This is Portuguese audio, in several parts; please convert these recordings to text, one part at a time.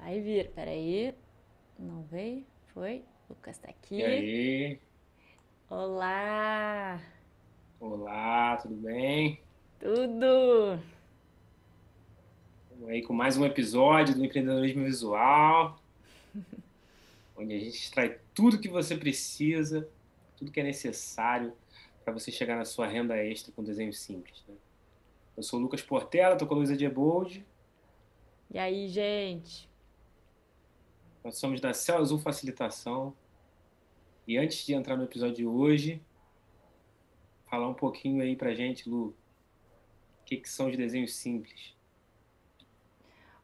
Vai vir, peraí. Não veio? Foi? Lucas tá E aqui. aí? Olá! Olá, tudo bem? Tudo! Estamos aí com mais um episódio do Empreendedorismo Visual, onde a gente extrai tudo que você precisa, tudo que é necessário para você chegar na sua renda extra com desenho simples, né? Eu sou o Lucas Portela, estou com a Luísa Diebold, E aí, gente? nós somos da Céu Azul Facilitação. E antes de entrar no episódio de hoje, falar um pouquinho aí pra gente, Lu, o que são os desenhos simples?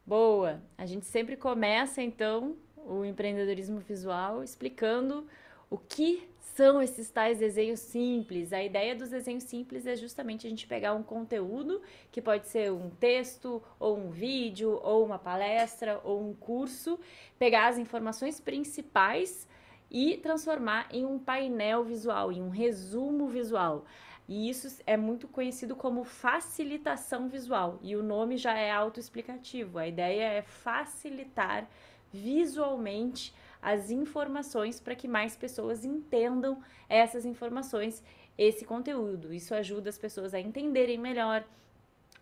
Boa! A gente sempre começa então o empreendedorismo visual explicando o que são esses tais desenhos simples. A ideia dos desenhos simples é justamente a gente pegar um conteúdo que pode ser um texto, ou um vídeo, ou uma palestra, ou um curso, pegar as informações principais e transformar em um painel visual, em um resumo visual. E isso é muito conhecido como facilitação visual. E o nome já é autoexplicativo. A ideia é facilitar visualmente as informações para que mais pessoas entendam essas informações, esse conteúdo. Isso ajuda as pessoas a entenderem melhor,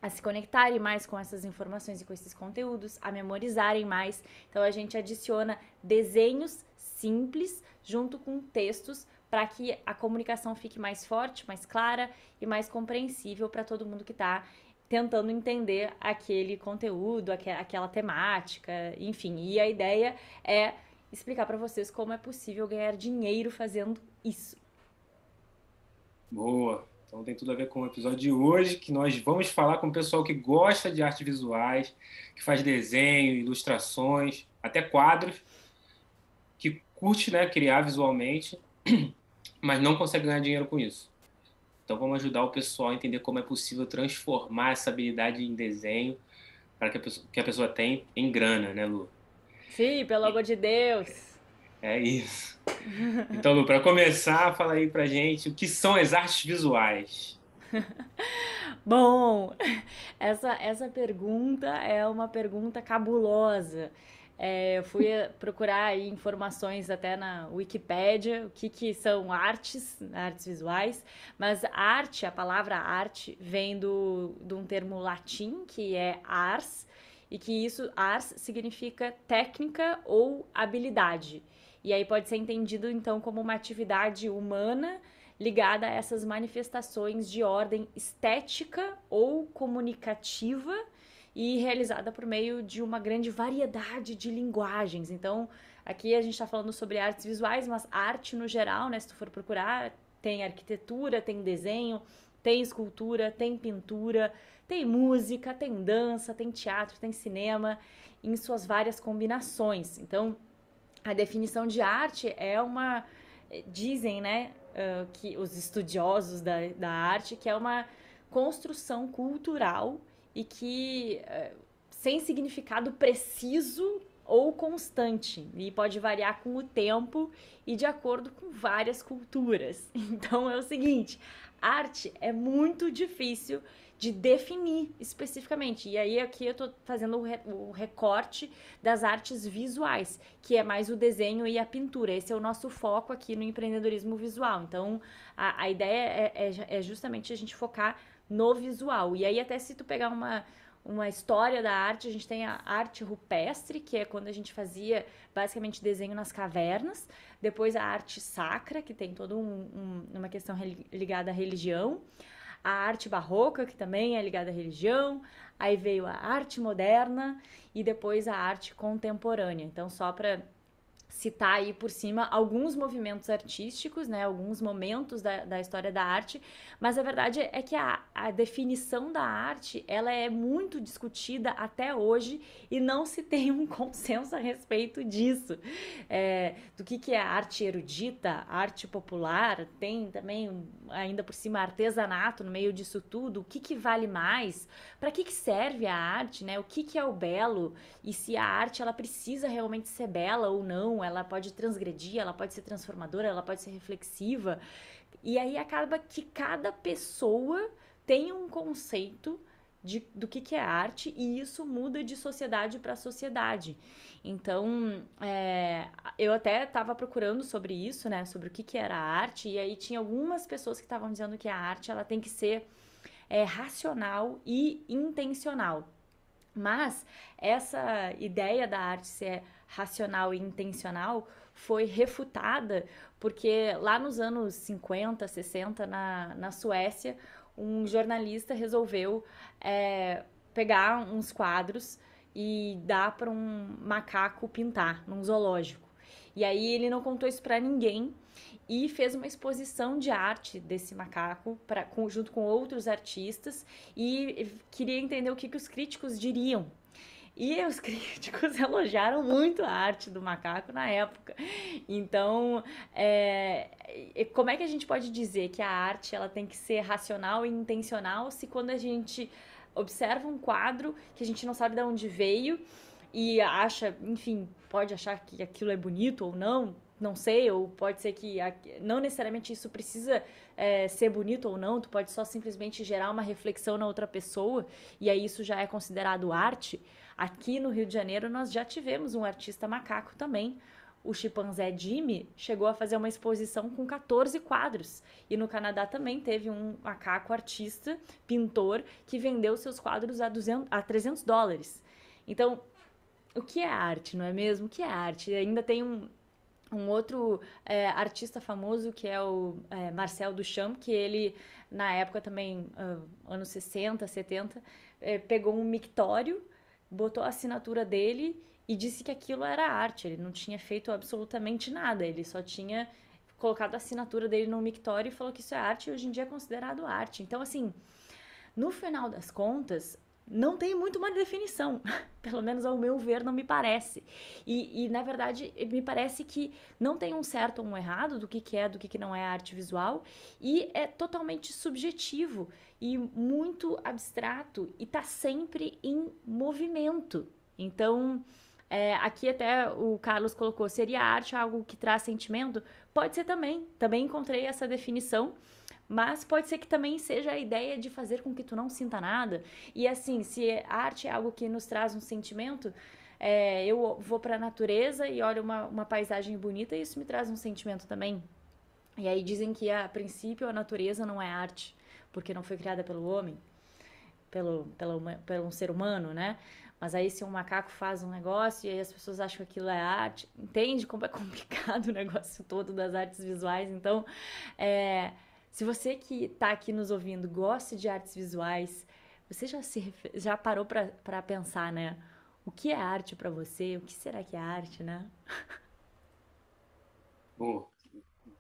a se conectarem mais com essas informações e com esses conteúdos, a memorizarem mais. Então a gente adiciona desenhos simples junto com textos para que a comunicação fique mais forte, mais clara e mais compreensível para todo mundo que está tentando entender aquele conteúdo, aquela temática, enfim. E a ideia é explicar para vocês como é possível ganhar dinheiro fazendo isso. Boa! Então tem tudo a ver com o episódio de hoje, que nós vamos falar com o pessoal que gosta de artes visuais, que faz desenho, ilustrações, até quadros, que curte, né, criar visualmente, mas não consegue ganhar dinheiro com isso. Então vamos ajudar o pessoal a entender como é possível transformar essa habilidade em desenho para que a pessoa tem em grana, né, Lu? Sim, pelo amor de Deus! É isso. Então, Lu, para começar, fala aí pra gente o que são as artes visuais. Bom, essa pergunta é uma pergunta cabulosa. Eu fui procurar aí informações até na Wikipédia, o que são artes, artes visuais, mas arte, a palavra arte, vem de um termo latim, que é ars, e que isso, ars, significa técnica ou habilidade. E aí pode ser entendido, então, como uma atividade humana ligada a essas manifestações de ordem estética ou comunicativa e realizada por meio de uma grande variedade de linguagens. Então, aqui a gente está falando sobre artes visuais, mas arte no geral, né? Se tu for procurar, tem arquitetura, tem desenho, tem escultura, tem pintura, tem música, tem dança, tem teatro, tem cinema, em suas várias combinações. Então, a definição de arte é uma. Dizem, né, que os estudiosos da arte, que é uma construção cultural e que sem significado preciso ou constante e pode variar com o tempo e de acordo com várias culturas. Então é o seguinte, arte é muito difícil de definir especificamente. E aí aqui eu tô fazendo o recorte das artes visuais, que é mais o desenho e a pintura. Esse é o nosso foco aqui no empreendedorismo visual. Então a ideia é justamente a gente focar no visual. E aí até se tu pegar uma história da arte, a gente tem a arte rupestre, que é quando a gente fazia basicamente desenho nas cavernas, depois a arte sacra, que tem toda uma questão ligada à religião, a arte barroca, que também é ligada à religião, aí veio a arte moderna e depois a arte contemporânea. Então, só para citar aí por cima alguns movimentos artísticos, né, alguns momentos da história da arte, mas a verdade é que a definição da arte ela é muito discutida até hoje e não se tem um consenso a respeito disso. Do que é arte erudita, arte popular, tem também ainda por cima artesanato no meio disso tudo, o que vale mais, para que serve a arte, né, o que é o belo e se a arte ela precisa realmente ser bela ou não, ela pode transgredir, ela pode ser transformadora, ela pode ser reflexiva. E aí acaba que cada pessoa tem um conceito do que é arte, e isso muda de sociedade para sociedade. Então, eu até estava procurando sobre isso, né, sobre o que era arte, e aí tinha algumas pessoas que estavam dizendo que a arte ela tem que ser racional e intencional. Mas essa ideia da arte ser racional e intencional foi refutada porque lá nos anos 50, 60, na Suécia, um jornalista resolveu pegar uns quadros e dar para um macaco pintar num zoológico. E aí ele não contou isso para ninguém e fez uma exposição de arte desse macaco junto com outros artistas e queria entender o que os críticos diriam. E os críticos elogiaram muito a arte do macaco na época. Então, como é que a gente pode dizer que a arte ela tem que ser racional e intencional se quando a gente observa um quadro que a gente não sabe de onde veio e acha, enfim, pode achar que aquilo é bonito ou não sei, ou pode ser que não necessariamente isso precisa ser bonito ou não, tu pode só simplesmente gerar uma reflexão na outra pessoa e aí isso já é considerado arte. Aqui no Rio de Janeiro nós já tivemos um artista macaco também. O chimpanzé Jimmy chegou a fazer uma exposição com 14 quadros. E no Canadá também teve um macaco artista, pintor, que vendeu seus quadros a $300. Então, o que é arte, não é mesmo? O que é arte? E ainda tem um outro artista famoso que é o Marcel Duchamp, que ele, na época também, anos 60, 70, pegou um mictório, botou a assinatura dele e disse que aquilo era arte. Ele não tinha feito absolutamente nada, ele só tinha colocado a assinatura dele no mictório e falou que isso é arte e hoje em dia é considerado arte. Então, assim, no final das contas, não tem muito uma definição, pelo menos ao meu ver não me parece, e na verdade me parece que não tem um certo ou um errado do que é, do que não é arte visual, e é totalmente subjetivo e muito abstrato e tá sempre em movimento. Então, aqui até o Carlos colocou, seria arte algo que traz sentimento? Pode ser também encontrei essa definição, mas pode ser que também seja a ideia de fazer com que tu não sinta nada. E assim, se a arte é algo que nos traz um sentimento, eu vou para a natureza e olho uma paisagem bonita e isso me traz um sentimento também. E aí dizem que a princípio a natureza não é arte, porque não foi criada pelo homem, pelo um ser humano, né? Mas aí se um macaco faz um negócio e aí as pessoas acham que aquilo é arte, entende como é complicado o negócio todo das artes visuais? Então, se você que está aqui nos ouvindo gosta de artes visuais, você já parou para pensar, né? O que é arte para você? O que será que é arte, né? Bom,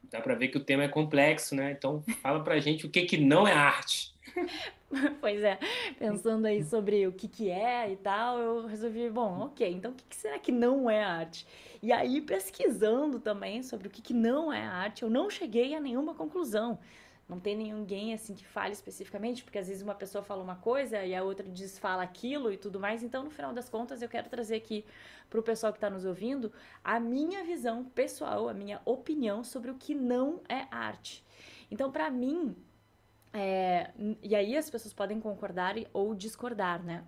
dá para ver que o tema é complexo, né? Então, fala pra gente o que não é arte. Pois é, pensando aí sobre o que é e tal, eu resolvi, bom, ok, então o que será que não é arte? E aí, pesquisando também sobre o que não é arte, eu não cheguei a nenhuma conclusão. Não tem ninguém assim que fale especificamente, porque às vezes uma pessoa fala uma coisa e a outra fala aquilo e tudo mais. Então, no final das contas, eu quero trazer aqui para o pessoal que está nos ouvindo a minha visão pessoal, a minha opinião sobre o que não é arte. Então, para mim, e aí as pessoas podem concordar ou discordar, né?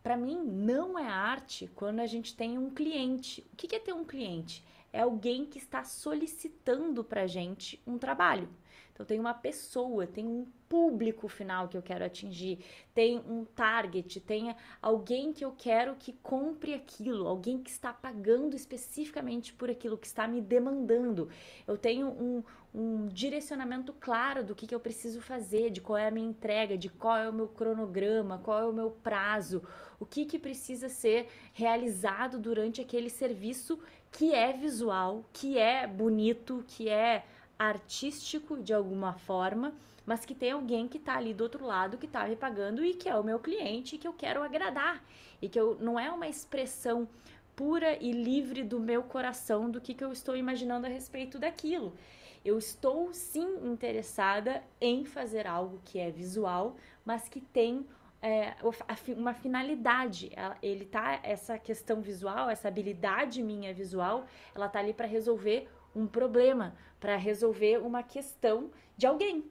Para mim, não é arte quando a gente tem um cliente. O que é ter um cliente? É alguém que está solicitando para gente um trabalho. Então, tem uma pessoa, tem um público final que eu quero atingir, tem um target, tem alguém que eu quero que compre aquilo, alguém que está pagando especificamente por aquilo, que está me demandando. Eu tenho um direcionamento claro do que eu preciso fazer, de qual é a minha entrega, de qual é o meu cronograma, qual é o meu prazo, o que precisa ser realizado durante aquele serviço que é visual, que é bonito, que é artístico de alguma forma, mas que tem alguém que está ali do outro lado, que está me pagando e que é o meu cliente, e que eu quero agradar. E que não é uma expressão pura e livre do meu coração do que eu estou imaginando a respeito daquilo. Eu estou sim interessada em fazer algo que é visual, mas que tem uma finalidade. Essa questão visual, essa habilidade minha visual, ela tá ali para resolver um problema, para resolver uma questão de alguém.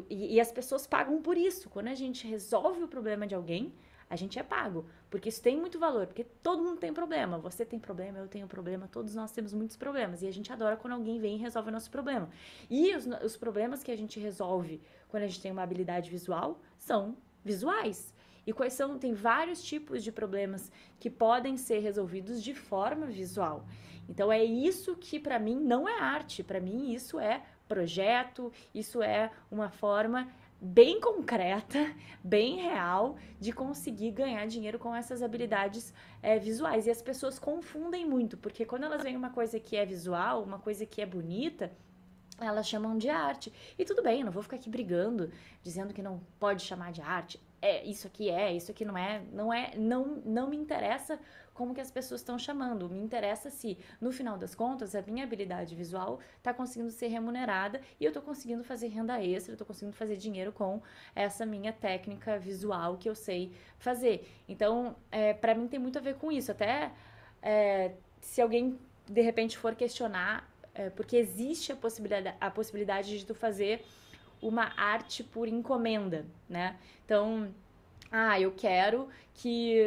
E as pessoas pagam por isso. Quando a gente resolve o problema de alguém, a gente é pago, porque isso tem muito valor, porque todo mundo tem problema, você tem problema, eu tenho problema, todos nós temos muitos problemas, e a gente adora quando alguém vem e resolve o nosso problema. E os problemas que a gente resolve quando a gente tem uma habilidade visual são visuais. E quais são? Tem vários tipos de problemas que podem ser resolvidos de forma visual. Então é isso que para mim não é arte, para mim isso é projeto, isso é uma forma bem concreta, bem real, de conseguir ganhar dinheiro com essas habilidades visuais. E as pessoas confundem muito, porque quando elas veem uma coisa que é visual, uma coisa que é bonita, elas chamam de arte. E tudo bem, eu não vou ficar aqui brigando, dizendo que não pode chamar de arte. Isso aqui não é, não me interessa como que as pessoas estão chamando. Me interessa se, no final das contas, a minha habilidade visual está conseguindo ser remunerada e eu estou conseguindo fazer renda extra, eu estou conseguindo fazer dinheiro com essa minha técnica visual que eu sei fazer. Então, para mim tem muito a ver com isso. Até se alguém, de repente, for questionar, porque existe a possibilidade de tu fazer uma arte por encomenda, né? Então, eu quero que...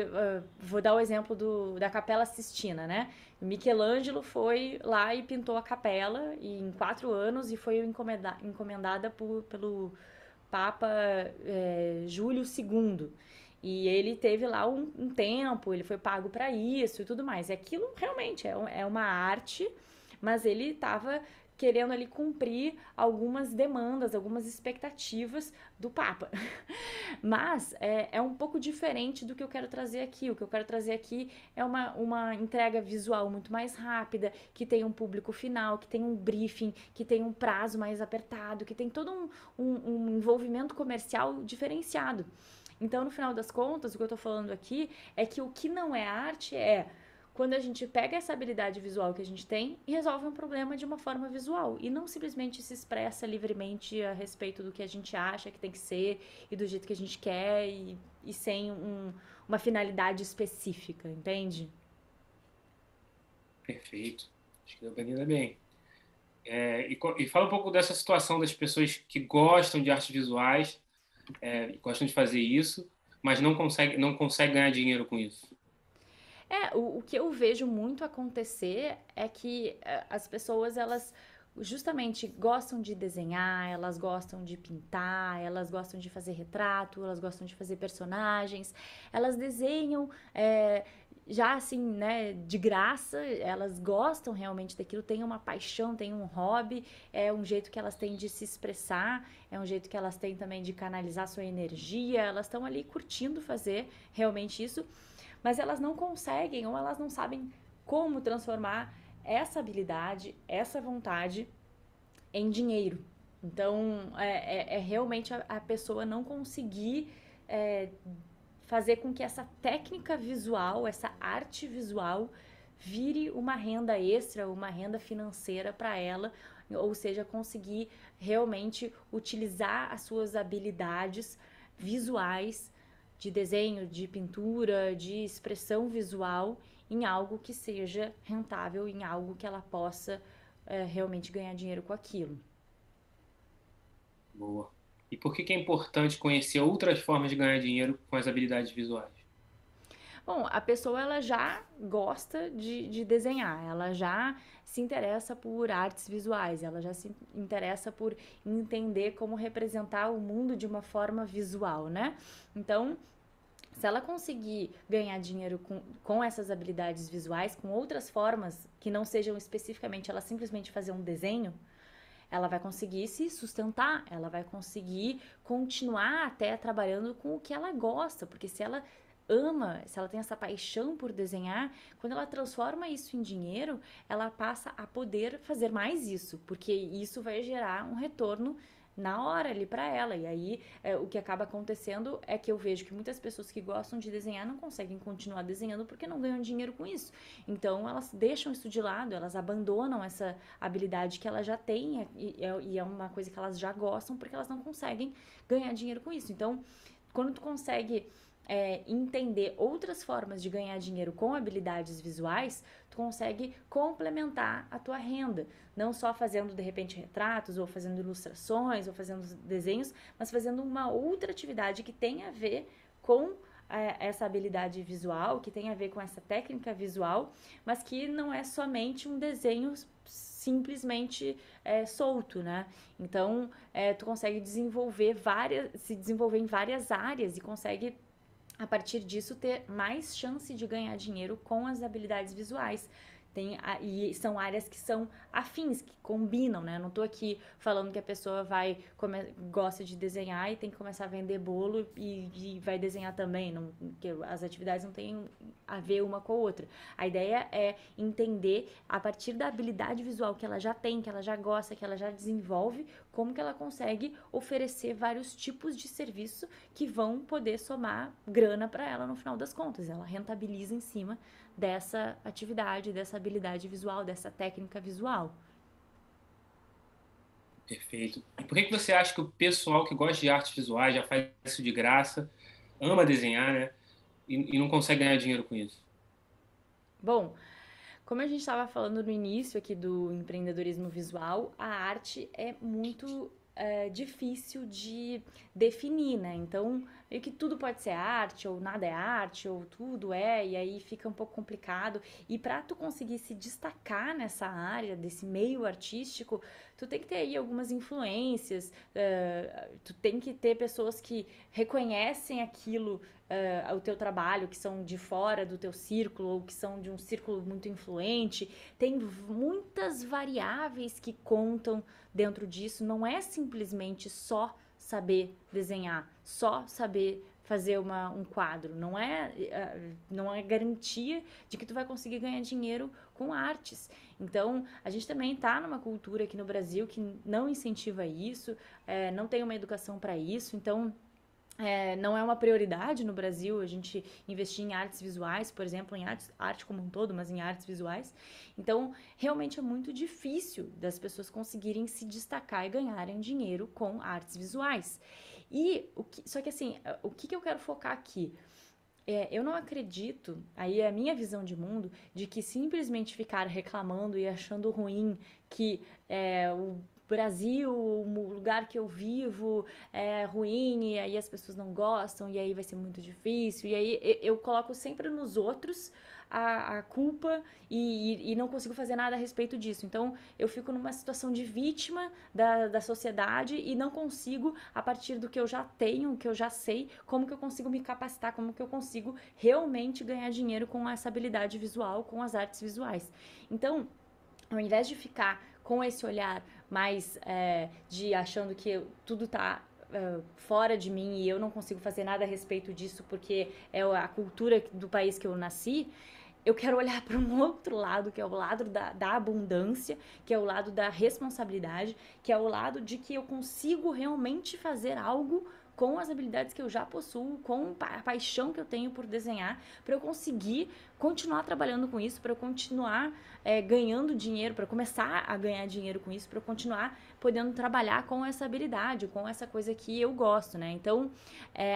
vou dar o exemplo da Capela Sistina, né? Michelangelo foi lá e pintou a capela em 4 anos e foi encomendada pelo Papa Júlio II. E ele teve lá um tempo, ele foi pago para isso e tudo mais. E aquilo realmente é uma arte, mas ele estava querendo ali cumprir algumas demandas, algumas expectativas do Papa. Mas é um pouco diferente do que eu quero trazer aqui. O que eu quero trazer aqui é uma entrega visual muito mais rápida, que tem um público final, que tem um briefing, que tem um prazo mais apertado, que tem todo um envolvimento comercial diferenciado. Então, no final das contas, o que eu tô falando aqui é que o que não é arte é quando a gente pega essa habilidade visual que a gente tem e resolve um problema de uma forma visual e não simplesmente se expressa livremente a respeito do que a gente acha que tem que ser e do jeito que a gente quer e sem uma finalidade específica, entende? Perfeito. Acho que organiza bem. E fala um pouco dessa situação das pessoas que gostam de artes visuais, gostam de fazer isso, mas não consegue ganhar dinheiro com isso. O que eu vejo muito acontecer é que as pessoas, elas justamente gostam de desenhar, elas gostam de pintar, elas gostam de fazer retrato, elas gostam de fazer personagens, elas desenham já assim, né, de graça, elas gostam realmente daquilo, têm uma paixão, têm um hobby, é um jeito que elas têm de se expressar, é um jeito que elas têm também de canalizar sua energia, elas estão ali curtindo fazer realmente isso, mas elas não conseguem ou elas não sabem como transformar essa habilidade, essa vontade em dinheiro. Então, realmente a pessoa não conseguir fazer com que essa técnica visual, essa arte visual, vire uma renda extra, uma renda financeira para ela, ou seja, conseguir realmente utilizar as suas habilidades visuais de desenho, de pintura, de expressão visual em algo que seja rentável, em algo que ela possa realmente ganhar dinheiro com aquilo. Boa. E por que é importante conhecer outras formas de ganhar dinheiro com as habilidades visuais? Bom, a pessoa ela já gosta de desenhar, ela já se interessa por artes visuais, ela já se interessa por entender como representar o mundo de uma forma visual, né? Então, se ela conseguir ganhar dinheiro com essas habilidades visuais, com outras formas que não sejam especificamente ela simplesmente fazer um desenho, ela vai conseguir se sustentar, ela vai conseguir continuar até trabalhando com o que ela gosta, porque se ela ama, se ela tem essa paixão por desenhar, quando ela transforma isso em dinheiro, ela passa a poder fazer mais isso, porque isso vai gerar um retorno na hora ali para ela. E aí o que acaba acontecendo é que eu vejo que muitas pessoas que gostam de desenhar não conseguem continuar desenhando porque não ganham dinheiro com isso. Então elas deixam isso de lado, elas abandonam essa habilidade que elas já têm e é uma coisa que elas já gostam porque elas não conseguem ganhar dinheiro com isso. Então, quando tu consegue entender outras formas de ganhar dinheiro com habilidades visuais, tu consegue complementar a tua renda. Não só fazendo, de repente, retratos, ou fazendo ilustrações, ou fazendo desenhos, mas fazendo uma outra atividade que tem a ver com essa habilidade visual, que tem a ver com essa técnica visual, mas que não é somente um desenho simplesmente solto, né? Então, tu consegue se desenvolver em várias áreas e consegue, a partir disso, ter mais chance de ganhar dinheiro com as habilidades visuais. E são áreas que são afins, que combinam, né? Não tô aqui falando que a pessoa gosta de desenhar e tem que começar a vender bolo e vai desenhar também, não, que as atividades não têm a ver uma com a outra. A ideia é entender, a partir da habilidade visual que ela já tem, que ela já gosta, que ela já desenvolve, como que ela consegue oferecer vários tipos de serviço que vão poder somar grana para ela no final das contas. Ela rentabiliza em cima dessa atividade, dessa habilidade visual, dessa técnica visual. Perfeito. E por que você acha que o pessoal que gosta de artes visuais já faz isso de graça, ama desenhar, né? E não consegue ganhar dinheiro com isso? Bom, como a gente estava falando no início aqui do empreendedorismo visual, a arte é muito difícil de definir, né? Então, meio que tudo pode ser arte, ou nada é arte, ou tudo e aí fica um pouco complicado. E para tu conseguir se destacar nessa área, desse meio artístico, tu tem que ter aí algumas influências, tu tem que ter pessoas que reconhecem aquilo, o teu trabalho, que são de fora do teu círculo, ou que são de um círculo muito influente. Tem muitas variáveis que contam dentro disso. Não é simplesmente só saber desenhar, só saber fazer um quadro. Não é garantia de que tu vai conseguir ganhar dinheiro com artes. Então, a gente também está numa cultura aqui no Brasil que não incentiva isso, não tem uma educação para isso. Então, não é uma prioridade no Brasil a gente investir em artes visuais, por exemplo, em arte como um todo, mas em artes visuais. Então, realmente é muito difícil das pessoas conseguirem se destacar e ganharem dinheiro com artes visuais. Só que assim, o que eu quero focar aqui? Eu não acredito, aí é a minha visão de mundo, de que simplesmente ficar reclamando e achando ruim que o Brasil, o lugar que eu vivo é ruim e aí as pessoas não gostam e aí vai ser muito difícil. E aí eu coloco sempre nos outros a culpa e não consigo fazer nada a respeito disso. Então eu fico numa situação de vítima da sociedade e não consigo, a partir do que eu já tenho, que eu já sei, como que eu consigo me capacitar, como que eu consigo realmente ganhar dinheiro com essa habilidade visual, com as artes visuais. Então, ao invés de ficar com esse olhar mais de achando que tudo tá fora de mim e eu não consigo fazer nada a respeito disso porque é a cultura do país que eu nasci, eu quero olhar para um outro lado, que é o lado da abundância, que é o lado da responsabilidade, que é o lado de que eu consigo realmente fazer algo com as habilidades que eu já possuo, com a paixão que eu tenho por desenhar, para eu conseguir continuar trabalhando com isso, para eu continuar ganhando dinheiro, para começar a ganhar dinheiro com isso, para eu continuar podendo trabalhar com essa habilidade, com essa coisa que eu gosto, né? Então,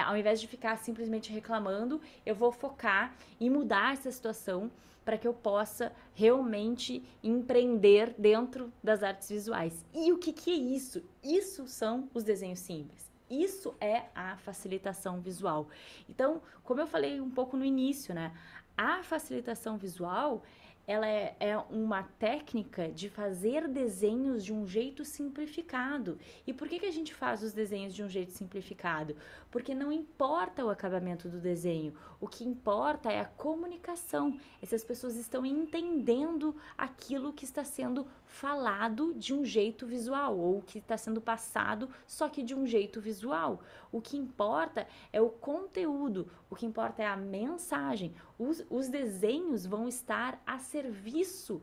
ao invés de ficar simplesmente reclamando, eu vou focar em mudar essa situação para que eu possa realmente empreender dentro das artes visuais. E o que é isso? Isso são os desenhos simples. Isso é a facilitação visual. Então, como eu falei um pouco no início, né? A facilitação visual, ela é uma técnica de fazer desenhos de um jeito simplificado. E por que a gente faz os desenhos de um jeito simplificado? Porque não importa o acabamento do desenho, o que importa é a comunicação. Essas pessoas estão entendendo aquilo que está sendo falado de um jeito visual, ou que está sendo passado só que de um jeito visual. O que importa é o conteúdo, o que importa é a mensagem. Os desenhos vão estar a serviço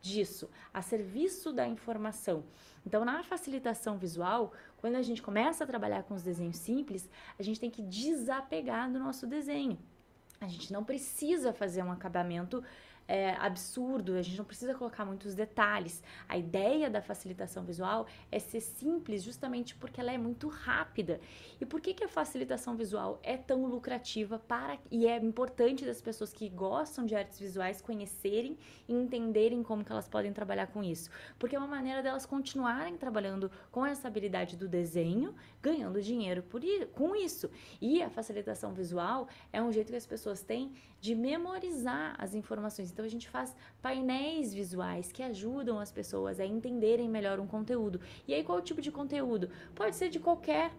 disso, a serviço da informação. Então, na facilitação visual, quando a gente começa a trabalhar com os desenhos simples, a gente tem que desapegar do nosso desenho. A gente não precisa fazer um acabamento absurdo, a gente não precisa colocar muitos detalhes. A ideia da facilitação visual é ser simples justamente porque ela é muito rápida. E por que a facilitação visual é tão lucrativa e é importante das pessoas que gostam de artes visuais conhecerem e entenderem como que elas podem trabalhar com isso? Porque é uma maneira delas continuarem trabalhando com essa habilidade do desenho, ganhando dinheiro com isso. E a facilitação visual é um jeito que as pessoas têm de memorizar as informações. Então a gente faz painéis visuais que ajudam as pessoas a entenderem melhor um conteúdo. E aí qual o tipo de conteúdo? Pode ser de qualquer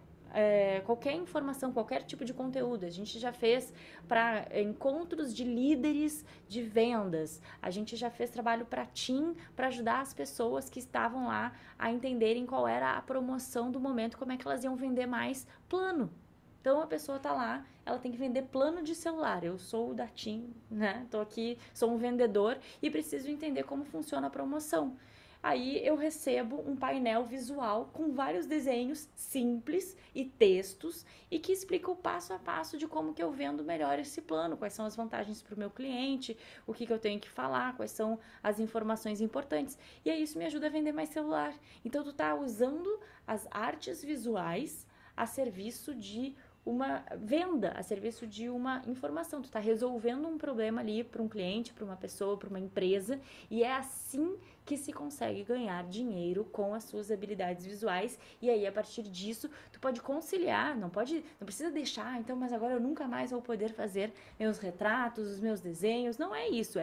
informação, qualquer tipo de conteúdo. A gente já fez para encontros de líderes de vendas. A gente já fez trabalho para Team, para ajudar as pessoas que estavam lá a entenderem qual era a promoção do momento, como é que elas iam vender mais plano. Então a pessoa tá lá, ela tem que vender plano de celular. Eu sou da TIM, né? Tô aqui, sou um vendedor e preciso entender como funciona a promoção. Aí eu recebo um painel visual com vários desenhos simples e textos e que explica o passo a passo de como que eu vendo melhor esse plano, quais são as vantagens para o meu cliente, o que eu tenho que falar, quais são as informações importantes. E aí isso me ajuda a vender mais celular. Então tu tá usando as artes visuais a serviço de uma venda, a serviço de uma informação. Tu está resolvendo um problema ali para um cliente, para uma pessoa, para uma empresa, e é assim que se consegue ganhar dinheiro com as suas habilidades visuais. E aí, a partir disso, tu pode conciliar, não precisa deixar, então, mas agora eu nunca mais vou poder fazer meus retratos, os meus desenhos. Não é isso,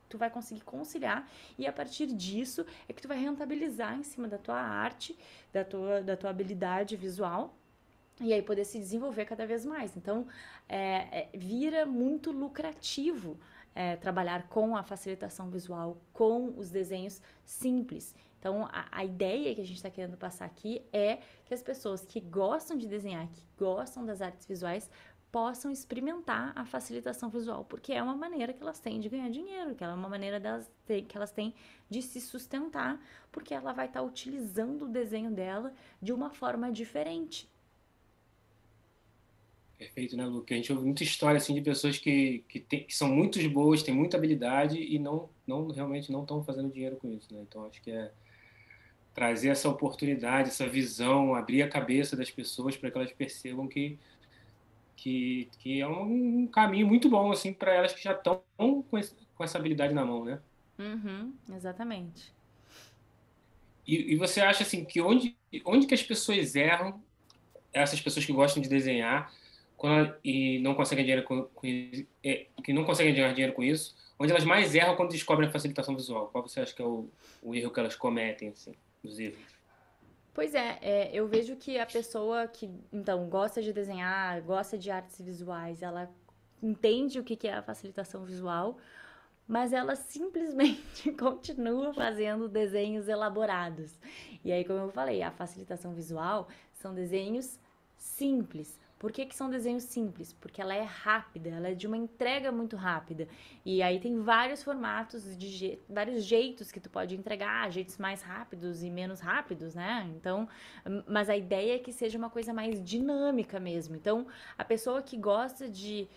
tu vai conseguir conciliar, e a partir disso é que tu vai rentabilizar em cima da tua arte, da tua habilidade visual, e aí poder se desenvolver cada vez mais. Então, vira muito lucrativo trabalhar com a facilitação visual, com os desenhos simples. Então, a ideia que a gente está querendo passar aqui é que as pessoas que gostam de desenhar, que gostam das artes visuais, possam experimentar a facilitação visual, porque é uma maneira que elas têm de ganhar dinheiro, que é uma maneira que elas têm de se sustentar, porque ela vai estar utilizando o desenho dela de uma forma diferente. Perfeito, né, Lu? Que a gente ouve muita história assim, de pessoas que são muito boas, têm muita habilidade e realmente não estão fazendo dinheiro com isso, né? Então, acho que é trazer essa oportunidade, essa visão, abrir a cabeça das pessoas para que elas percebam que é um caminho muito bom assim, para elas que já estão com essa habilidade na mão, né? Uhum, exatamente. E você acha assim, que onde que as pessoas erram, essas pessoas que gostam de desenhar, e não conseguem dinheiro que não conseguem ganhar dinheiro com isso, onde elas mais erram quando descobrem a facilitação visual? Qual você acha que é o erro que elas cometem, assim, os erros? Pois eu vejo que a pessoa que, então, gosta de desenhar, gosta de artes visuais, ela entende o que é a facilitação visual, mas ela simplesmente continua fazendo desenhos elaborados. E aí, como eu falei, a facilitação visual são desenhos simples. Por que são desenhos simples? Porque ela é rápida, ela é de uma entrega muito rápida. E aí tem vários formatos, vários jeitos que tu pode entregar, jeitos mais rápidos e menos rápidos, né? Então, mas a ideia é que seja uma coisa mais dinâmica mesmo. Então, a pessoa que gosta de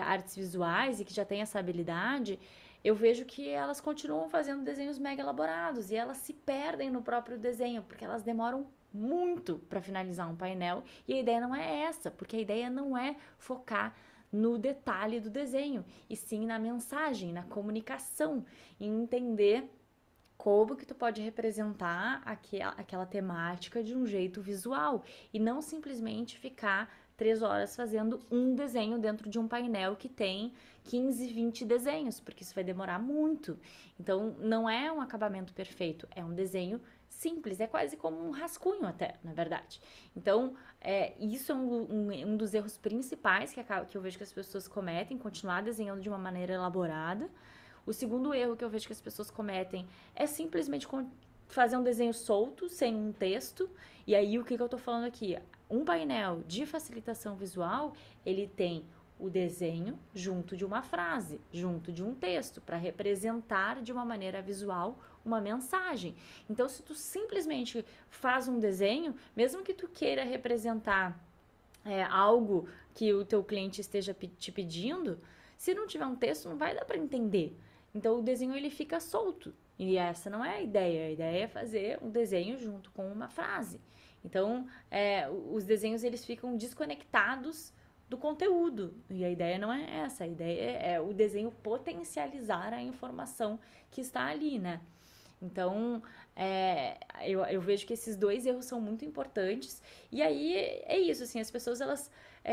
artes visuais e que já tem essa habilidade, eu vejo que elas continuam fazendo desenhos mega elaborados e elas se perdem no próprio desenho, porque elas demoram muito para finalizar um painel, e a ideia não é essa, porque a ideia não é focar no detalhe do desenho, e sim na mensagem, na comunicação, em entender como que tu pode representar aquela temática de um jeito visual, e não simplesmente ficar 3 horas fazendo um desenho dentro de um painel que tem 15, 20 desenhos, porque isso vai demorar muito. Então, não é um acabamento perfeito, é um desenho simples, é quase como um rascunho até, na verdade. Então, isso é um dos erros principais que eu vejo que as pessoas cometem, continuar desenhando de uma maneira elaborada. O segundo erro que eu vejo que as pessoas cometem é simplesmente fazer um desenho solto, sem um texto. E aí, o que eu tô falando aqui? Um painel de facilitação visual, ele tem o desenho junto de uma frase, junto de um texto, para representar de uma maneira visual uma mensagem. Então, se tu simplesmente faz um desenho, mesmo que tu queira representar algo que o teu cliente esteja te pedindo, se não tiver um texto, não vai dar para entender. Então o desenho ele fica solto. E essa não é a ideia é fazer um desenho junto com uma frase. Então, os desenhos eles ficam desconectados do conteúdo. E a ideia não é essa, a ideia é o desenho potencializar a informação que está ali, né? Então, eu vejo que esses dois erros são muito importantes. E aí é isso, assim, as pessoas elas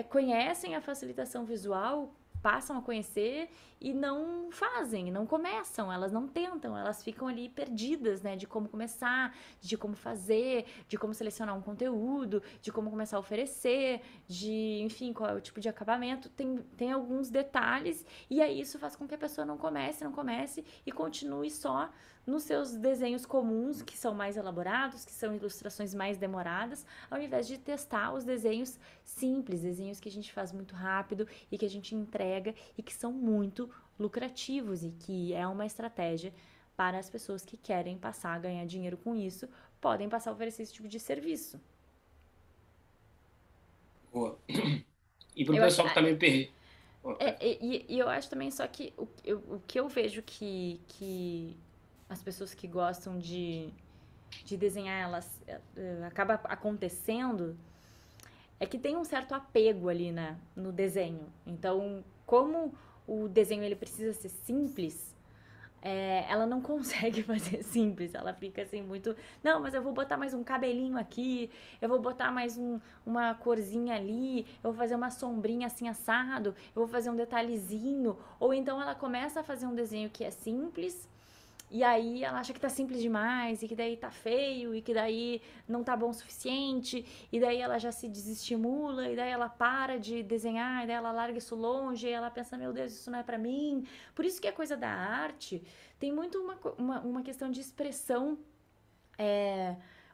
conhecem a facilitação visual, passam a conhecer e não fazem, não começam, elas não tentam, elas ficam ali perdidas, né, de como começar, de como fazer, de como selecionar um conteúdo, de como começar a oferecer, de, enfim, qual é o tipo de acabamento, tem alguns detalhes e aí isso faz com que a pessoa não comece e continue só nos seus desenhos comuns, que são mais elaborados, que são ilustrações mais demoradas, ao invés de testar os desenhos simples, desenhos que a gente faz muito rápido e que a gente entrega e que são muito lucrativos e que é uma estratégia para as pessoas que querem passar a ganhar dinheiro com isso, podem passar a oferecer esse tipo de serviço. Boa. E para o Eu acho, pessoal que está meio perdido. e eu acho também só que o que eu vejo que as pessoas que gostam de desenhar, elas acaba acontecendo, é que tem um certo apego ali no desenho. Então, como o desenho ele precisa ser simples, ela não consegue fazer simples. Ela fica assim muito. Não, mas eu vou botar mais um cabelinho aqui, eu vou botar mais uma corzinha ali, eu vou fazer uma sombrinha assim assado, eu vou fazer um detalhezinho. Ou então ela começa a fazer um desenho que é simples. E aí ela acha que tá simples demais, e que daí tá feio, e que daí não tá bom o suficiente, e daí ela já se desestimula, e daí ela para de desenhar, e daí ela larga isso longe, e ela pensa, meu Deus, isso não é pra mim. Por isso que a coisa da arte tem muito uma questão de expressão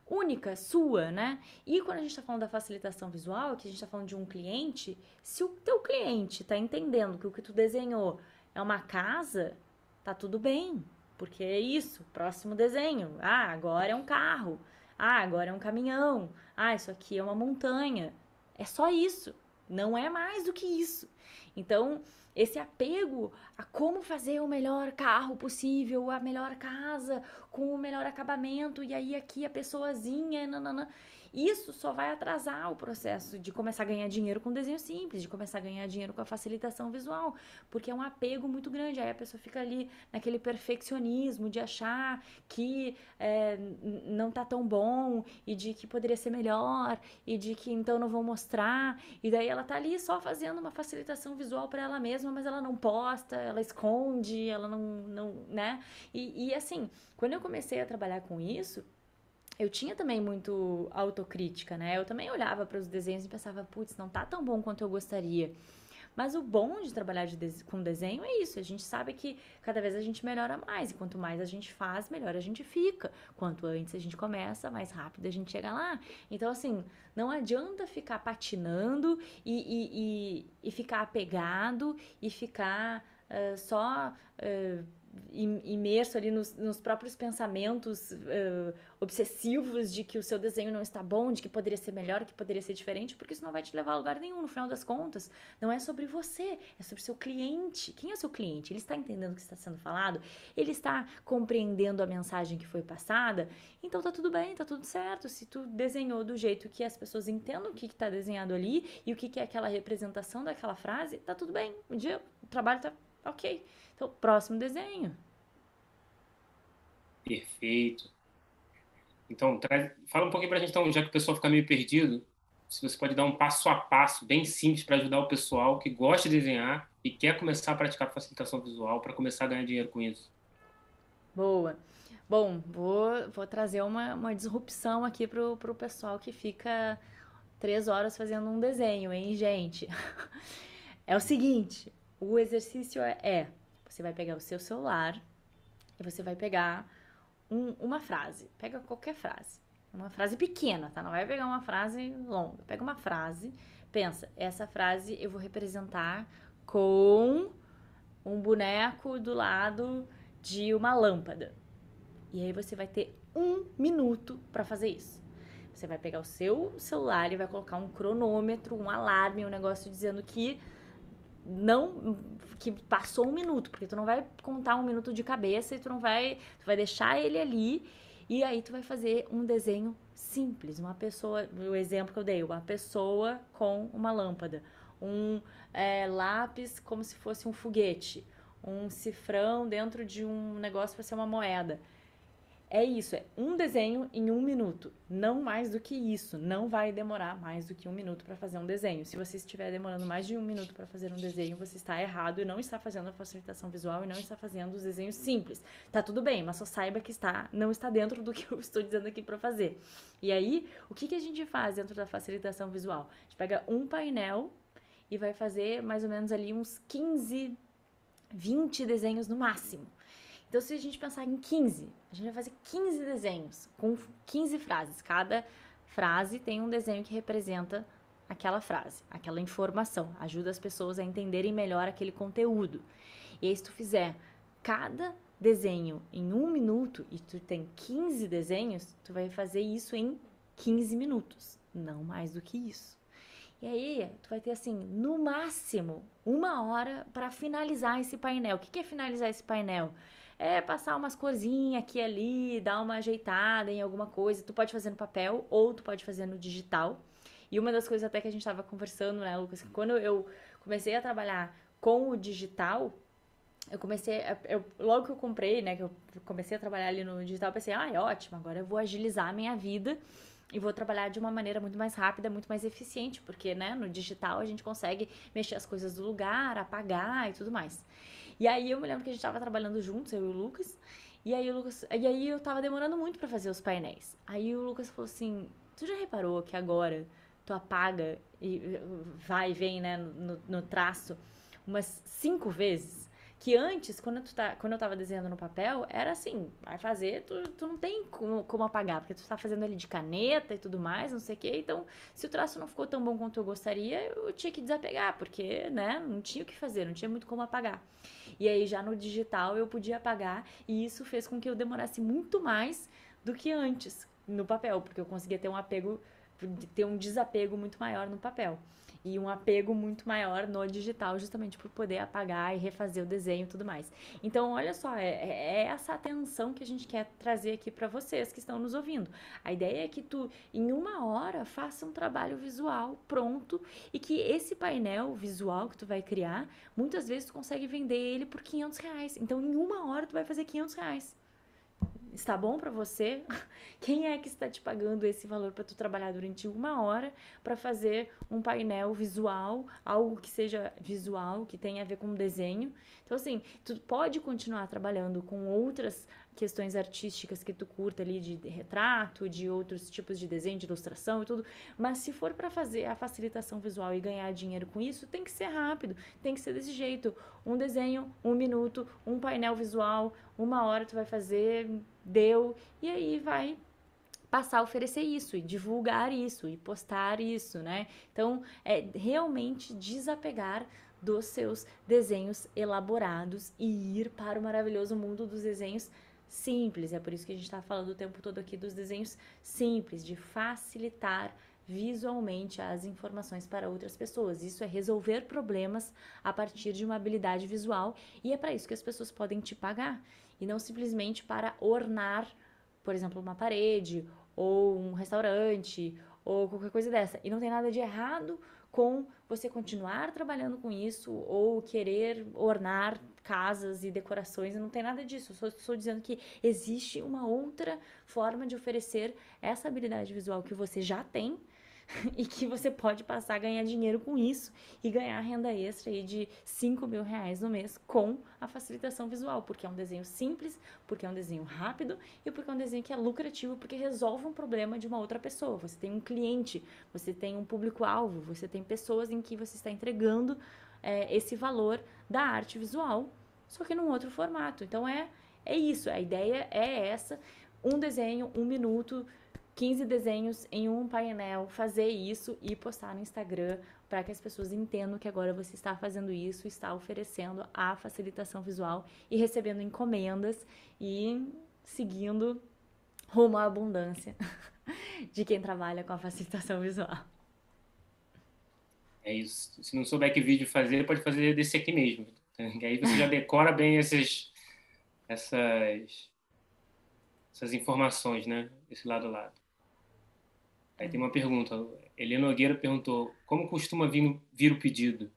única, sua, né? E quando a gente tá falando da facilitação visual, que a gente tá falando de um cliente, se o teu cliente tá entendendo que o que tu desenhou é uma casa, tá tudo bem. Porque é isso, próximo desenho. Ah, agora é um carro. Ah, agora é um caminhão. Ah, isso aqui é uma montanha. É só isso. Não é mais do que isso. Então, esse apego a como fazer o melhor carro possível, a melhor casa, com o melhor acabamento, e aí aqui a pessoazinha, nanana. Isso só vai atrasar o processo de começar a ganhar dinheiro com desenho simples, de começar a ganhar dinheiro com a facilitação visual, porque é um apego muito grande. Aí a pessoa fica ali naquele perfeccionismo de achar que não tá tão bom e de que poderia ser melhor e de que então não vou mostrar. E daí ela tá ali só fazendo uma facilitação visual para ela mesma, mas ela não posta, ela esconde, ela não, né? E assim, quando eu comecei a trabalhar com isso, eu tinha também muito autocrítica, né? Eu também olhava para os desenhos e pensava, putz, não tá tão bom quanto eu gostaria. Mas o bom de trabalhar com desenho é isso, a gente sabe que cada vez a gente melhora mais, e quanto mais a gente faz, melhor a gente fica. Quanto antes a gente começa, mais rápido a gente chega lá. Então, assim, não adianta ficar patinando e ficar apegado e ficar só imerso ali nos próprios pensamentos obsessivos de que o seu desenho não está bom, de que poderia ser melhor, que poderia ser diferente, porque isso não vai te levar a lugar nenhum. No final das contas, não é sobre você, é sobre o seu cliente. Quem é o seu cliente? Ele está entendendo o que está sendo falado? Ele está compreendendo a mensagem que foi passada? Então tá tudo bem, tá tudo certo. Se tu desenhou do jeito que as pessoas entendam o que está desenhado ali e o que é aquela representação daquela frase, tá tudo bem. O trabalho tá ok. Então, próximo desenho. Perfeito. Então, fala um pouquinho para a gente, então, já que o pessoal fica meio perdido, se você pode dar um passo a passo bem simples para ajudar o pessoal que gosta de desenhar e quer começar a praticar facilitação visual para começar a ganhar dinheiro com isso. Boa. Bom, vou trazer uma disrupção aqui pro pessoal que fica 3 horas fazendo um desenho, hein, gente? É o seguinte, o exercício você vai pegar o seu celular e você vai pegar uma frase. Pega qualquer frase. Uma frase pequena, tá? Não vai pegar uma frase longa. Pega uma frase, pensa, essa frase eu vou representar com um boneco do lado de uma lâmpada. E aí você vai ter 1 minuto para fazer isso. Você vai pegar o seu celular e vai colocar um cronômetro, um alarme, um negócio dizendo que não que passou 1 minuto, porque tu não vai contar 1 minuto de cabeça e tu vai deixar ele ali e aí tu vai fazer um desenho simples, uma pessoa, o exemplo que eu dei, uma pessoa com uma lâmpada, um lápis como se fosse um foguete, um cifrão dentro de um negócio para ser uma moeda. É isso, é um desenho em 1 minuto, não mais do que isso. Não vai demorar mais do que 1 minuto para fazer um desenho. Se você estiver demorando mais de 1 minuto para fazer um desenho, você está errado e não está fazendo a facilitação visual e não está fazendo os desenhos simples. Tá tudo bem, mas só saiba que não está dentro do que eu estou dizendo aqui para fazer. E aí, o que a gente faz dentro da facilitação visual? A gente pega um painel e vai fazer mais ou menos ali uns 15, 20 desenhos no máximo. Então, se a gente pensar em 15, a gente vai fazer 15 desenhos com 15 frases. Cada frase tem um desenho que representa aquela frase, aquela informação. Ajuda as pessoas a entenderem melhor aquele conteúdo. E aí, se tu fizer cada desenho em 1 minuto e tu tem 15 desenhos, tu vai fazer isso em 15 minutos. Não mais do que isso. E aí, tu vai ter assim, no máximo, 1 hora para finalizar esse painel. O que é finalizar esse painel? É passar umas corzinhas aqui e ali, dar uma ajeitada em alguma coisa. Tu pode fazer no papel ou tu pode fazer no digital. E uma das coisas até que a gente tava conversando, né, Lucas, que quando eu comecei a trabalhar com o digital, logo que eu comprei, né, que eu comecei a trabalhar ali no digital, eu pensei, é ótimo, agora eu vou agilizar a minha vida e vou trabalhar de uma maneira muito mais rápida, muito mais eficiente, porque, né, no digital a gente consegue mexer as coisas do lugar, apagar e tudo mais. E aí eu me lembro que a gente tava trabalhando juntos, eu e o Lucas, e aí eu tava demorando muito pra fazer os painéis. Aí o Lucas falou assim, tu já reparou que agora tu apaga e vai e vem, né, no traço umas 5 vezes? Que antes, quando eu tava desenhando no papel, era assim, vai fazer, tu não tem como apagar, porque tu tá fazendo ali de caneta e tudo mais, não sei o quê. Então, se o traço não ficou tão bom quanto eu gostaria, eu tinha que desapegar, porque, né, não tinha o que fazer, não tinha muito como apagar. E aí, já no digital, eu podia apagar, e isso fez com que eu demorasse muito mais do que antes no papel, porque eu conseguia ter um desapego muito maior no papel e um apego muito maior no digital, justamente por poder apagar e refazer o desenho e tudo mais. Então, olha só, é essa atenção que a gente quer trazer aqui para vocês que estão nos ouvindo. A ideia é que tu, em 1 hora, faça um trabalho visual pronto e que esse painel visual que tu vai criar, muitas vezes tu consegue vender ele por R$ 500. Então, em 1 hora, tu vai fazer R$ 500. Está bom para você? Quem é que está te pagando esse valor para tu trabalhar durante 1 hora para fazer um painel visual, algo que seja visual, que tenha a ver com desenho? Então, assim, tu pode continuar trabalhando com outras questões artísticas que tu curta ali de retrato, de outros tipos de desenho, de ilustração e tudo, mas se for para fazer a facilitação visual e ganhar dinheiro com isso, tem que ser rápido, tem que ser desse jeito. Um desenho, 1 minuto, um painel visual, 1 hora tu vai fazer, deu, e aí vai passar a oferecer isso e divulgar isso e postar isso, né? Então, é realmente desapegar dos seus desenhos elaborados e ir para o maravilhoso mundo dos desenhos simples. É por isso que a gente está falando o tempo todo aqui dos desenhos simples, de facilitar visualmente as informações para outras pessoas. Isso é resolver problemas a partir de uma habilidade visual e é para isso que as pessoas podem te pagar e não simplesmente para ornar, por exemplo, uma parede ou um restaurante ou qualquer coisa dessa. E não tem nada de errado com você continuar trabalhando com isso ou querer ornar casas e decorações, não tem nada disso. Eu só estou dizendo que existe uma outra forma de oferecer essa habilidade visual que você já tem e que você pode passar a ganhar dinheiro com isso e ganhar renda extra aí de R$ 5.000 no mês com a facilitação visual, porque é um desenho simples, porque é um desenho rápido e porque é um desenho que é lucrativo, porque resolve um problema de uma outra pessoa. Você tem um cliente, você tem um público-alvo, você tem pessoas em que você está entregando esse valor da arte visual, só que num outro formato. Então é isso, a ideia é essa, um desenho, 1 minuto, 15 desenhos em um painel, fazer isso e postar no Instagram para que as pessoas entendam que agora você está fazendo isso, está oferecendo a facilitação visual e recebendo encomendas e seguindo rumo à abundância de quem trabalha com a facilitação visual. É isso. Se não souber que vídeo fazer, pode fazer desse aqui mesmo. E aí você já decora bem essas, essas informações, né? Esse lado a lado. Aí tem uma pergunta. Helena Nogueira perguntou: como costuma vir o pedido?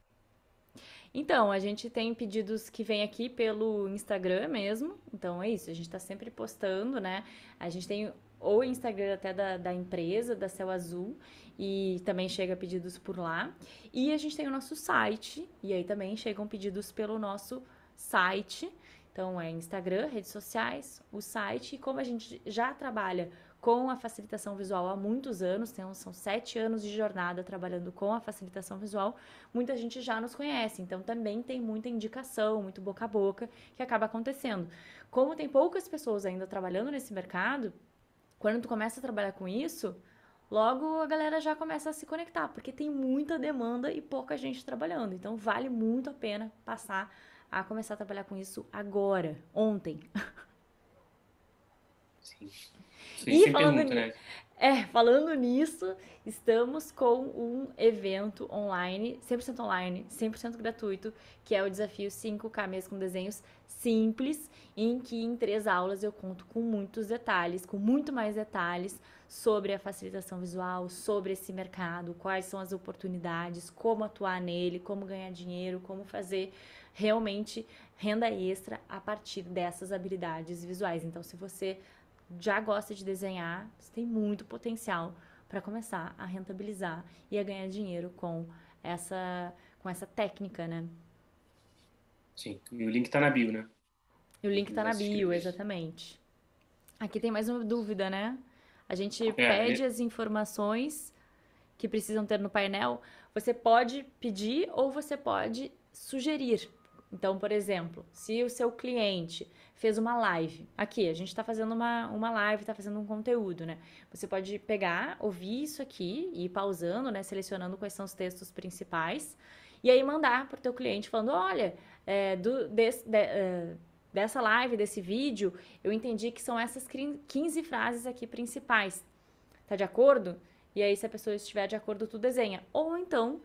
Então, a gente tem pedidos que vêm aqui pelo Instagram mesmo. Então é isso, a gente tá sempre postando, né? A gente tem o Instagram até da empresa, da Céu Azul, e também chega pedidos por lá. E a gente tem o nosso site, e aí também chegam pedidos pelo nosso site. Então é Instagram, redes sociais, o site. E como a gente já trabalha com a facilitação visual há muitos anos, são 7 anos de jornada trabalhando com a facilitação visual, muita gente já nos conhece, então também tem muita indicação, muito boca a boca que acaba acontecendo. Como tem poucas pessoas ainda trabalhando nesse mercado, quando tu começa a trabalhar com isso, logo a galera já começa a se conectar, porque tem muita demanda e pouca gente trabalhando. Então vale muito a pena passar a começar a trabalhar com isso agora, ontem. Sim. Vocês E sempre perguntam, né? falando nisso, estamos com um evento online, 100% gratuito, que é o desafio 5K mês com desenhos simples, em que em 3 aulas eu conto com muitos detalhes, com muito mais detalhes sobre a facilitação visual, sobre esse mercado, quais são as oportunidades, como atuar nele, como ganhar dinheiro, como fazer realmente renda extra a partir dessas habilidades visuais. Então, se você já gosta de desenhar, você tem muito potencial para começar a rentabilizar e a ganhar dinheiro com essa técnica, né? Sim. E o link tá na bio, né? E o Quem link tá quiser na se bio, inscrever. exatamente. Aqui tem mais uma dúvida, né? A gente É, pede as informações que precisam ter no painel. Você pode pedir ou você pode sugerir. Então, por exemplo, se o seu cliente fez uma live, aqui, a gente está fazendo uma live, está fazendo um conteúdo, né? Você pode pegar, ouvir isso aqui e ir pausando, né? Selecionando quais são os textos principais e aí mandar para o teu cliente falando, olha, dessa live, desse vídeo, eu entendi que são essas 15 frases aqui principais. Tá de acordo? E aí, se a pessoa estiver de acordo, tu desenha. Ou então,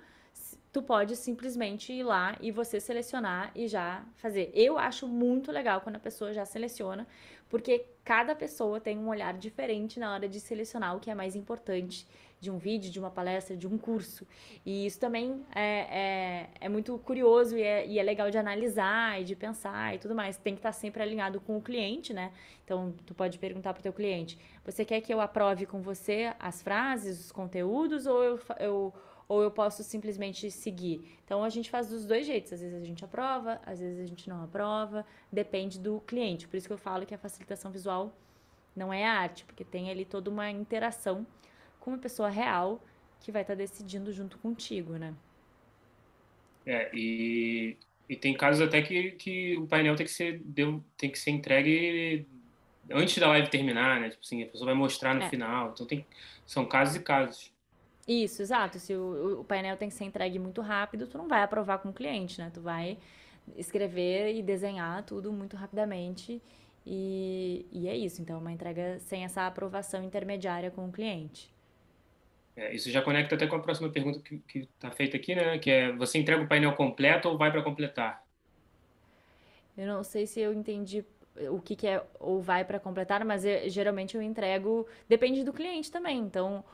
tu pode simplesmente ir lá e você selecionar e já fazer. Eu acho muito legal quando a pessoa já seleciona, porque cada pessoa tem um olhar diferente na hora de selecionar o que é mais importante de um vídeo, de uma palestra, de um curso. E isso também é muito curioso e é legal de analisar e de pensar e tudo mais. Tem que estar sempre alinhado com o cliente, né? Então, tu pode perguntar pro teu cliente, você quer que eu aprove com você as frases, os conteúdos, ou eu posso simplesmente seguir? Então, a gente faz dos dois jeitos. Às vezes a gente aprova, às vezes a gente não aprova. Depende do cliente. Por isso que eu falo que a facilitação visual não é arte, porque tem ali toda uma interação com uma pessoa real que vai estar decidindo junto contigo, né? e tem casos até que o painel tem que ser entregue antes da live terminar, né? Tipo assim, a pessoa vai mostrar no É, final. Então são casos e casos. isso, exato. Se o painel tem que ser entregue muito rápido, tu não vai aprovar com o cliente, né? Tu vai escrever e desenhar tudo muito rapidamente e é isso. Então, é uma entrega sem essa aprovação intermediária com o cliente. Isso já conecta até com a próxima pergunta que está feita aqui, né? Que é: você entrega o painel completo ou vai para completar? Eu não sei se eu entendi o que é ou vai para completar, mas geralmente eu entrego. Depende do cliente também. Então,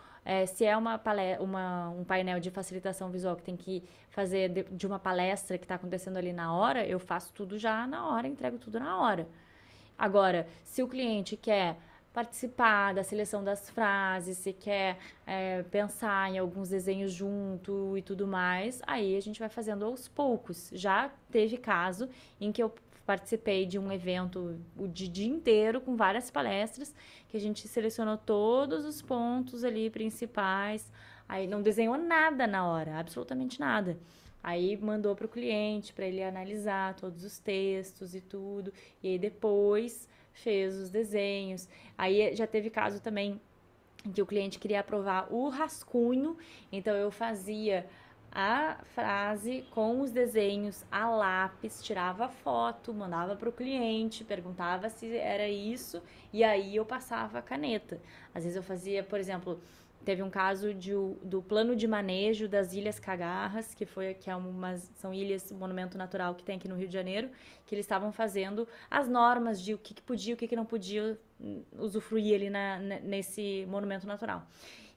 se é um painel de facilitação visual que tem que fazer de uma palestra que está acontecendo ali na hora, eu faço tudo já na hora, entrego tudo na hora. Agora, se o cliente quer participar da seleção das frases, se quer pensar em alguns desenhos junto e tudo mais, aí a gente vai fazendo aos poucos. Já teve caso em que eu participei de um evento o dia inteiro com várias palestras, que a gente selecionou todos os pontos ali principais, aí não desenhou nada na hora, absolutamente nada. Aí mandou para o cliente para ele analisar todos os textos e tudo. E aí depois fez os desenhos. Aí já teve caso também em que o cliente queria aprovar o rascunho, então eu fazia a frase com os desenhos a lápis, tirava foto, mandava para o cliente, perguntava se era isso e aí eu passava a caneta. Às vezes eu fazia, por exemplo, teve um caso do plano de manejo das Ilhas Cagarras, são ilhas, um monumento natural que tem aqui no Rio de Janeiro, que eles estavam fazendo as normas de o que podia e o que não podia usufruir ali nesse monumento natural.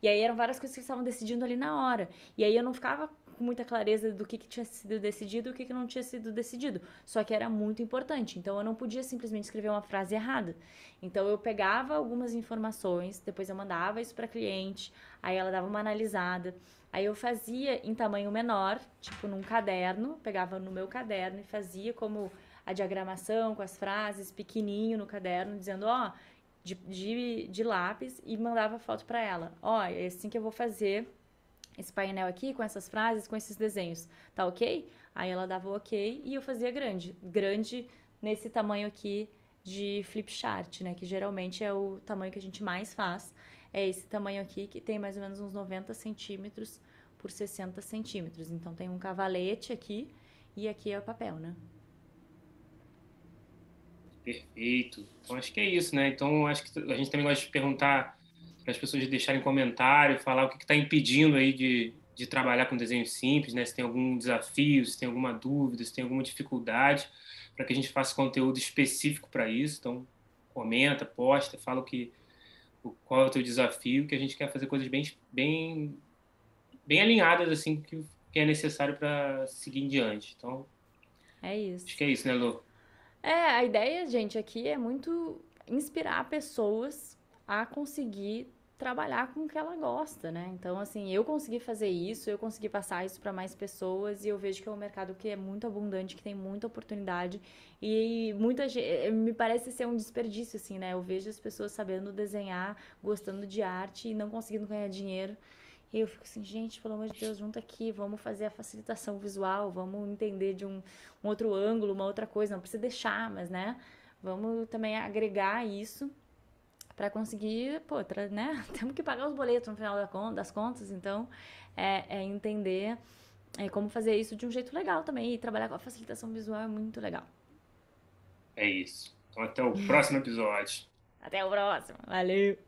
E aí eram várias coisas que eles estavam decidindo ali na hora. E aí eu não ficava com muita clareza do que tinha sido decidido e o que não tinha sido decidido. Só que era muito importante. Então eu não podia simplesmente escrever uma frase errada. Então eu pegava algumas informações, depois eu mandava isso para cliente, aí ela dava uma analisada. Aí eu fazia em tamanho menor, tipo num caderno, pegava no meu caderno e fazia como a diagramação com as frases pequenininho no caderno, dizendo, ó, de lápis, e mandava foto para ela. Ó, é assim que eu vou fazer esse painel aqui, com essas frases, com esses desenhos. Tá ok? Aí ela dava o ok e eu fazia grande. Grande nesse tamanho aqui de flip chart, né? Que geralmente é o tamanho que a gente mais faz. É esse tamanho aqui, que tem mais ou menos uns 90 centímetros por 60 centímetros. Então tem um cavalete aqui e aqui é o papel, né? Perfeito. Então acho que é isso, né? Então acho que a gente também gosta de perguntar para as pessoas deixarem comentário, falar o que está impedindo aí de trabalhar com desenho simples, né? Se tem algum desafio, se tem alguma dúvida, se tem alguma dificuldade, para que a gente faça conteúdo específico para isso. Então comenta, posta, fala qual é o teu desafio, que a gente quer fazer coisas bem alinhadas assim que é necessário para seguir em diante. Então É acho isso. que é isso, né, Lu? A ideia, gente, aqui é muito inspirar pessoas a conseguir trabalhar com o que ela gosta, né? Então, assim, eu consegui fazer isso, eu consegui passar isso para mais pessoas e eu vejo que é um mercado que é muito abundante, que tem muita oportunidade e muita gente, me parece ser um desperdício, assim, né? Eu vejo as pessoas sabendo desenhar, gostando de arte e não conseguindo ganhar dinheiro. E eu fico assim, gente, pelo amor de Deus, junta aqui, vamos fazer a facilitação visual, vamos entender de um outro ângulo, uma outra coisa, não precisa deixar, mas, né, vamos também agregar isso para conseguir, pô, né, temos que pagar os boletos no final das contas, então é entender como fazer isso de um jeito legal também, e trabalhar com a facilitação visual é muito legal. É isso. Então até o próximo episódio. Até o próximo, valeu!